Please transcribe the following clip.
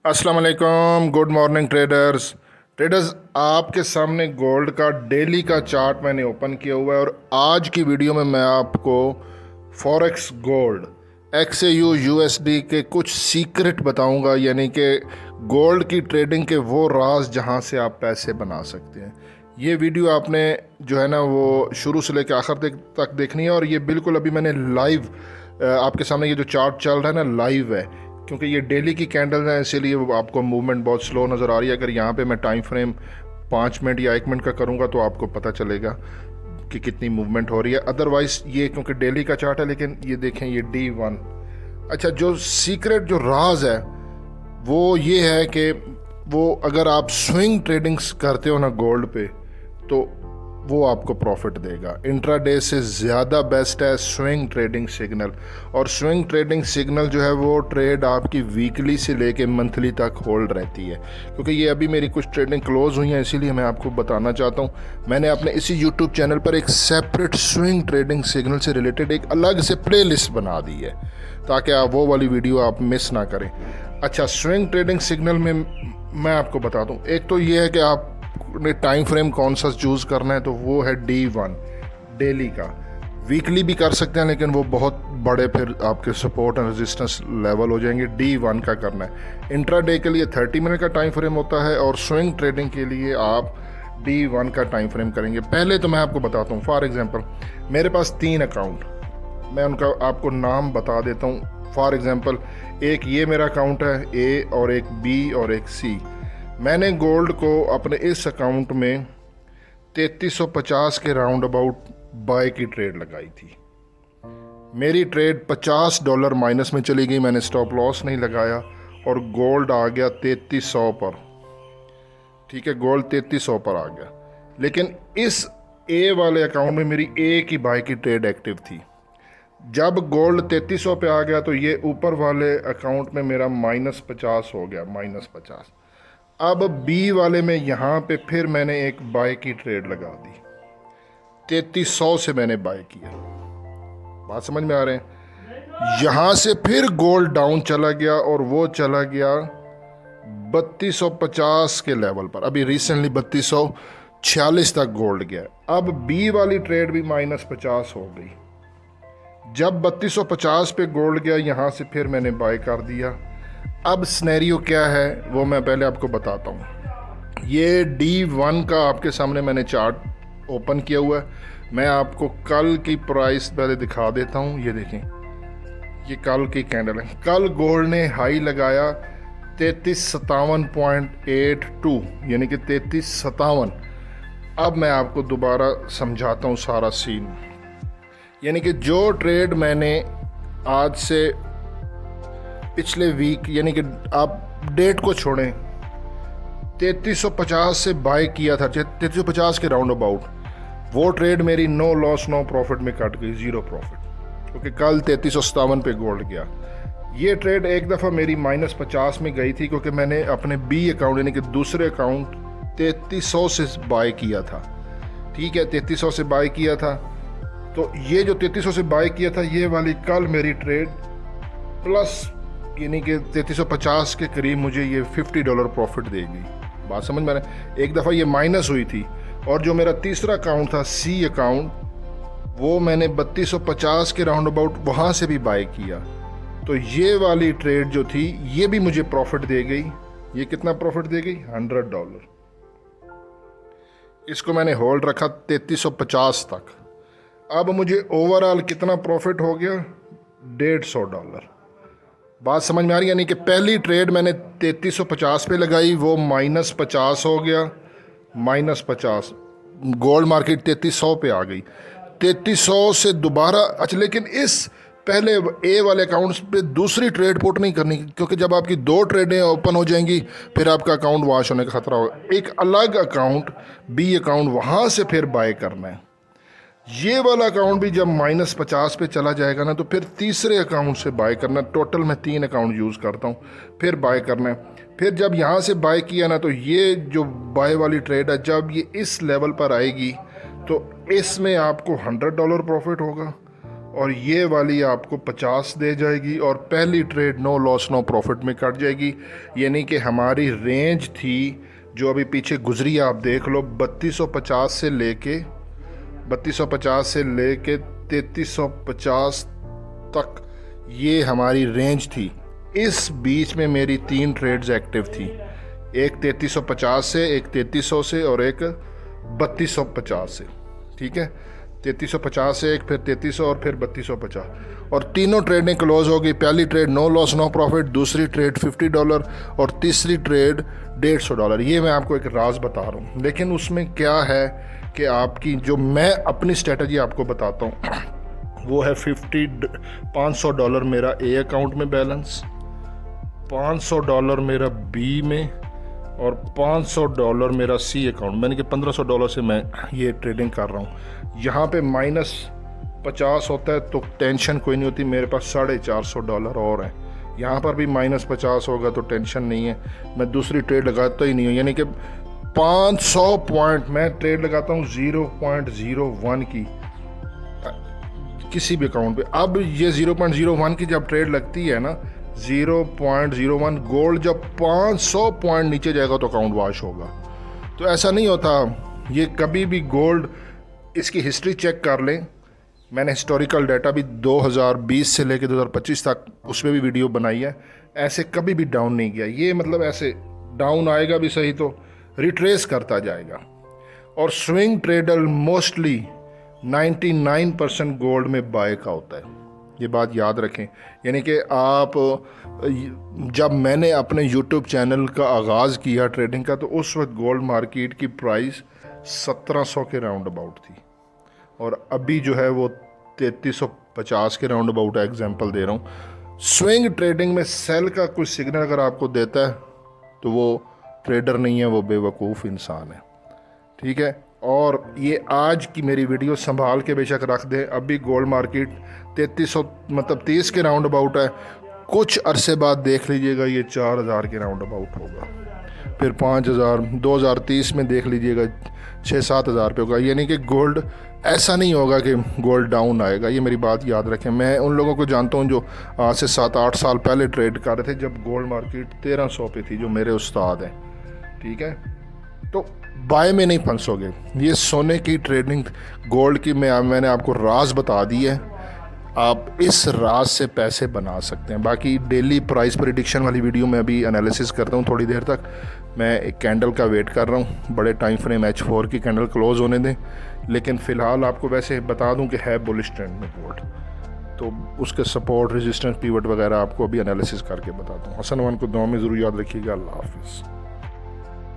अस्सलाम वालेकुम, good morning traders. आपके सामने गोल्ड का डेली का चार्ट मैंने ओपन किया हुआ है और आज की वीडियो में मैं आपको फॉरेक्स गोल्ड XAU USD के कुछ सीक्रेट बताऊंगा, यानी कि गोल्ड की ट्रेडिंग के वो राज जहां से आप पैसे बना सकते हैं। ये वीडियो आपने जो है ना वो शुरू से लेकर आखिर तक देखनी है और ये बिल्कुल अभी मैंने लाइव आपके सामने ये जो चार्ट चल रहा है ना लाइव है, क्योंकि ये डेली की कैंडल है इसीलिए आपको मूवमेंट बहुत स्लो नज़र आ रही है। अगर यहाँ पे मैं टाइम फ्रेम 5 मिनट या 1 मिनट का करूँगा तो आपको पता चलेगा कि कितनी मूवमेंट हो रही है। अदरवाइज़ ये क्योंकि डेली का चार्ट है, लेकिन ये देखें ये D1। अच्छा, जो सीक्रेट जो राज है वो ये है कि वो अगर आप स्विंग ट्रेडिंग्स करते हो ना गोल्ड पे तो वो आपको प्रॉफिट देगा। इंट्राडे से ज़्यादा बेस्ट है स्विंग ट्रेडिंग सिग्नल, और स्विंग ट्रेडिंग सिग्नल जो है वो ट्रेड आपकी वीकली से लेके मंथली तक होल्ड रहती है। क्योंकि ये अभी मेरी कुछ ट्रेडिंग क्लोज हुई हैं इसीलिए मैं आपको बताना चाहता हूँ। मैंने अपने इसी यूट्यूब चैनल पर एक सेपरेट स्विंग ट्रेडिंग सिग्नल से रिलेटेड एक अलग से प्ले लिस्ट बना दी है ताकि आप वो वाली वीडियो आप मिस ना करें। अच्छा, स्विंग ट्रेडिंग सिग्नल में मैं आपको बता दूँ, एक तो ये है कि आप टाइम फ्रेम कौन सा चूज़ करना है, तो वो है D1 डेली का। वीकली भी कर सकते हैं लेकिन वो बहुत बड़े फिर आपके सपोर्ट एंड रेजिस्टेंस लेवल हो जाएंगे। D1 का करना है। इंट्राडे के लिए 30 मिनट का टाइम फ्रेम होता है और स्विंग ट्रेडिंग के लिए आप D1 का टाइम फ्रेम करेंगे। पहले तो मैं आपको बताता हूँ, फॉर एग्जांपल मेरे पास 3 अकाउंट, मैं उनका आपको नाम बता देता हूँ। फॉर एग्जांपल एक ये मेरा अकाउंट है A, और एक B और एक C। मैंने गोल्ड को अपने इस अकाउंट में 3350 के राउंड अबाउट बाय की ट्रेड लगाई थी। मेरी ट्रेड $50 माइनस में चली गई, मैंने स्टॉप लॉस नहीं लगाया और गोल्ड आ गया 3300 पर। ठीक है, गोल्ड 3300 पर आ गया, लेकिन इस A वाले अकाउंट में मेरी एक ही बाय की ट्रेड एक्टिव थी। जब गोल्ड 3300 पे आ गया तो ये ऊपर वाले अकाउंट में मेरा -50 हो गया, -50। अब B वाले में यहाँ पे फिर मैंने एक बाय की ट्रेड लगा दी, 3300 से मैंने बाय किया। बात समझ में आ रहे हैं? यहाँ से फिर गोल्ड डाउन चला गया और वो चला गया 3250 के लेवल पर। अभी रिसेंटली 3246 तक गोल्ड गया। अब B वाली ट्रेड भी -50 हो गई। जब 3250 पे गोल्ड गया यहाँ से फिर मैंने बाय कर दिया। अब स्नैरियो क्या है वो मैं पहले आपको बताता हूँ। ये D1 का आपके सामने मैंने चार्ट ओपन किया हुआ है। मैं आपको कल की प्राइस पहले दिखा देता हूँ। ये देखें, ये कल की कैंडल है। कल गोल्ड ने हाई लगाया 3357.82, यानी कि 3357। अब मैं आपको दोबारा समझाता हूँ सारा सीन। यानी कि जो ट्रेड मैंने आज से पिछले वीक, यानी कि आप डेट को छोड़ें, 3350 से बाय किया था, 3350 के राउंड अबाउट, वो ट्रेड मेरी नो लॉस नो प्रॉफिट में कट गई, 0 प्रॉफिट, क्योंकि कल 3357 पे गोल्ड गया। ये ट्रेड एक दफ़ा मेरी -50 में गई थी क्योंकि मैंने अपने B अकाउंट यानी कि दूसरे अकाउंट 3300 से बाय किया था। ठीक है, 3300 से बाय किया था, तो ये जो 3300 से बाय किया था ये वाली कल मेरी ट्रेड प्लस, यानी कि 3350 के करीब मुझे ये $50 प्रॉफिट देगी। बात समझ में आ रहा है? एक दफ़ा ये माइनस हुई थी। और जो मेरा तीसरा अकाउंट था C अकाउंट, वो मैंने 3250 के राउंड अबाउट वहाँ से भी बाय किया। तो ये वाली ट्रेड जो थी ये भी मुझे प्रॉफिट दे गई। ये कितना प्रॉफिट दे गई? $100। इसको मैंने होल्ड रखा 3350 तक। अब मुझे ओवरऑल कितना प्रॉफिट हो गया? $150। बात समझ में आ रही है? यानी कि पहली ट्रेड मैंने 3350 पे लगाई, वो -50 हो गया, -50। गोल्ड मार्केट 3300 पे आ गई, 3300 से दोबारा। अच्छा, लेकिन इस पहले A वाले अकाउंट्स पे दूसरी ट्रेड पुट नहीं करनी, क्योंकि जब आपकी 2 ट्रेडें ओपन हो जाएंगी फिर आपका अकाउंट वॉश होने का खतरा होगा। एक अलग अकाउंट B अकाउंट वहाँ से फिर बाय करना है। ये वाला अकाउंट भी जब -50 पे चला जाएगा ना तो फिर तीसरे अकाउंट से बाय करना। टोटल मैं 3 अकाउंट यूज़ करता हूँ, फिर बाय करना है। फिर जब यहाँ से बाय किया ना तो ये जो बाय वाली ट्रेड है, जब ये इस लेवल पर आएगी तो इसमें आपको $100 प्रॉफिट होगा और ये वाली आपको 50 दे जाएगी और पहली trade no loss no profit में कट जाएगी। यानी कि हमारी रेंज थी जो अभी पीछे गुजरी, आप देख लो 3250 से लेके 3350 तक ये हमारी रेंज थी। इस बीच में मेरी 3 ट्रेड्स एक्टिव थी, एक 3350 से, एक 3300 से और एक 3250 से। ठीक है, 3350 से एक, फिर 3300 और फिर 3250, और तीनों ट्रेडें क्लोज हो गई। पहली trade no loss no profit, दूसरी ट्रेड $50 और तीसरी ट्रेड $150। ये मैं आपको एक राज बता रहा हूँ, लेकिन उसमें क्या है कि आपकी जो मैं अपनी स्ट्रेटजी आपको बताता हूँ वो है $500 मेरा ए अकाउंट में बैलेंस, $500 मेरा बी में और $500 मेरा सी अकाउंट, मैंने कि $1500 से मैं ये ट्रेडिंग कर रहा हूँ। यहाँ पे -50 होता है तो टेंशन कोई नहीं होती, मेरे पास $450 और हैं। यहाँ पर भी -50 होगा तो टेंशन नहीं है, मैं दूसरी ट्रेड लगाता ही नहीं हूँ। यानी कि 500 पॉइंट मैं ट्रेड लगाता हूँ 0.01 की किसी भी अकाउंट पे। अब ये 0.01 की जब ट्रेड लगती है ना, 0.01, गोल्ड जब 500 पॉइंट नीचे जाएगा तो अकाउंट वॉश होगा। तो ऐसा नहीं होता, ये कभी भी गोल्ड, इसकी हिस्ट्री चेक कर लें, मैंने हिस्टोरिकल डाटा भी 2020 से लेकर 2025 तक उसमें भी वीडियो बनाई है, ऐसे कभी भी डाउन नहीं किया। ये मतलब ऐसे डाउन आएगा भी सही तो रिट्रेस करता जाएगा। और स्विंग ट्रेडर मोस्टली 99% गोल्ड में बाय का होता है, ये बात याद रखें। यानी कि आप, जब मैंने अपने YouTube चैनल का आगाज़ किया ट्रेडिंग का, तो उस वक्त गोल्ड मार्केट की प्राइस 1700 के राउंड अबाउट थी और अभी जो है वो 3350 के राउंड अबाउट है, एग्जांपल दे रहा हूँ। स्विंग ट्रेडिंग में सेल का कुछ सिग्नल अगर आपको देता है तो वो ट्रेडर नहीं है, वो बेवकूफ़ इंसान है। ठीक है, और ये आज की मेरी वीडियो संभाल के बेशक रख दें। अभी गोल्ड मार्केट 3300 मतलब 30 के राउंड अबाउट है, कुछ अरसे बाद देख लीजिएगा ये 4000 के राउंड अबाउट होगा, फिर 5000, 2030 में देख लीजिएगा 6-7 हज़ार पे होगा। यानी कि गोल्ड ऐसा नहीं होगा कि गोल्ड डाउन आएगा, ये मेरी बात याद रखें। मैं उन लोगों को जानता हूँ जो आज से 7-8 साल पहले ट्रेड कर रहे थे जब गोल्ड मार्केट 1300 पे थी, जो मेरे उस्ताद हैं। ठीक है, तो बाय में नहीं फंसोगे। ये सोने की ट्रेडिंग, गोल्ड की मैंने आपको राज बता दी है, आप इस राज से पैसे बना सकते हैं। बाकी डेली प्राइस प्रेडिक्शन वाली वीडियो में अभी एनालिसिस करता हूँ थोड़ी देर तक। मैं एक कैंडल का वेट कर रहा हूँ, बड़े टाइम फ्रेम H4 की कैंडल क्लोज होने दें, लेकिन फ़िलहाल आपको वैसे बता दूँ कि है बुलिश ट्रेंड में गोल्ड, तो उसके सपोर्ट, रेजिस्टेंस, पिवट वगैरह आपको अभी एनालिसिस करके बताता हूँ। हसन वन को दुआ में ज़रूर याद रखिएगा। अल्लाह हाफिज़।